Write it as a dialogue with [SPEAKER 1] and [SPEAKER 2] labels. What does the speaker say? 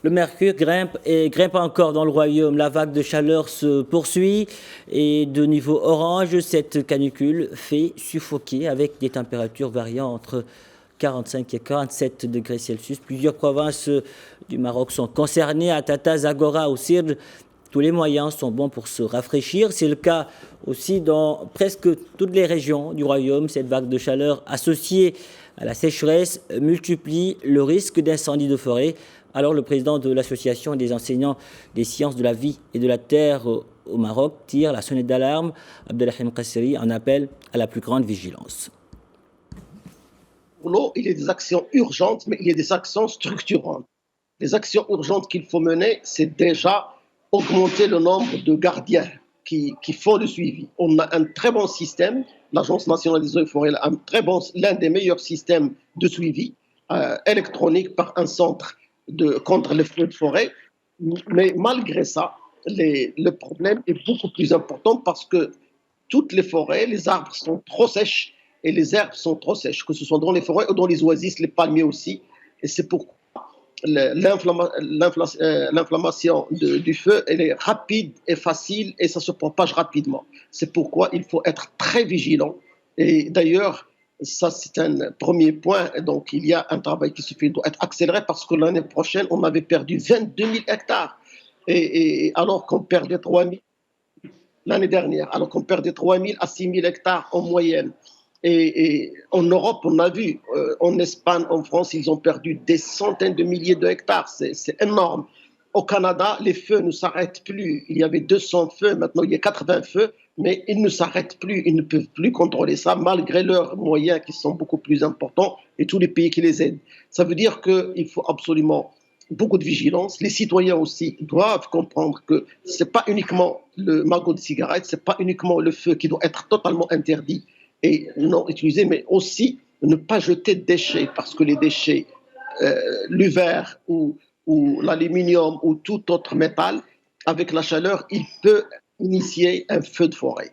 [SPEAKER 1] Le mercure grimpe et grimpe encore dans le royaume. La vague de chaleur se poursuit et de niveau orange, cette canicule fait suffoquer avec des températures variant entre 45 et 47 degrés Celsius. Plusieurs provinces du Maroc sont concernées, à Tata, Zagora, ou Sirte. Tous les moyens sont bons pour se rafraîchir. C'est le cas aussi dans presque toutes les régions du royaume. Cette vague de chaleur associée à la sécheresse multiplie le risque d'incendie de forêt. Alors le président de l'association des enseignants des sciences de la vie et de la terre au Maroc tire la sonnette d'alarme. Abdelrahim Kasseri en appelle à la plus grande vigilance.
[SPEAKER 2] Pour l'eau, il y a des actions urgentes, mais il y a des actions structurantes. Les actions urgentes qu'il faut mener, c'est déjà augmenter le nombre de gardiens qui font le suivi. On a un très bon système, l'Agence nationale des eaux et forêts a l'un des meilleurs systèmes de suivi électronique par un centre contre les feux de forêt. Mais malgré ça, le problème est beaucoup plus important parce que toutes les forêts, les arbres sont trop sèches et les herbes sont trop sèches, que ce soit dans les forêts ou dans les oasis, les palmiers aussi. Et c'est pourquoi l'inflammation du feu, elle est rapide et facile et ça se propage rapidement. C'est pourquoi il faut être très vigilant. Et d'ailleurs, ça c'est un premier point. Donc il y a un travail qui se fait, doit être accéléré parce que l'année prochaine, on avait perdu 22 000 hectares. Et alors qu'on perdait 3 000 l'année dernière, alors qu'on perdait 3 000 à 6 000 hectares en moyenne. Et en Europe, on a vu, en Espagne, en France, ils ont perdu des centaines de milliers de hectares. C'est énorme. Au Canada, les feux ne s'arrêtent plus. Il y avait 200 feux, maintenant il y a 80 feux, mais ils ne s'arrêtent plus. Ils ne peuvent plus contrôler ça, malgré leurs moyens qui sont beaucoup plus importants et tous les pays qui les aident. Ça veut dire qu'il faut absolument beaucoup de vigilance. Les citoyens aussi doivent comprendre que ce n'est pas uniquement le magot de cigarette, ce n'est pas uniquement le feu qui doit être totalement interdit et non utilisé, mais aussi ne pas jeter de déchets, parce que les déchets, le verre ou l'aluminium ou tout autre métal, avec la chaleur, il peut initier un feu de forêt.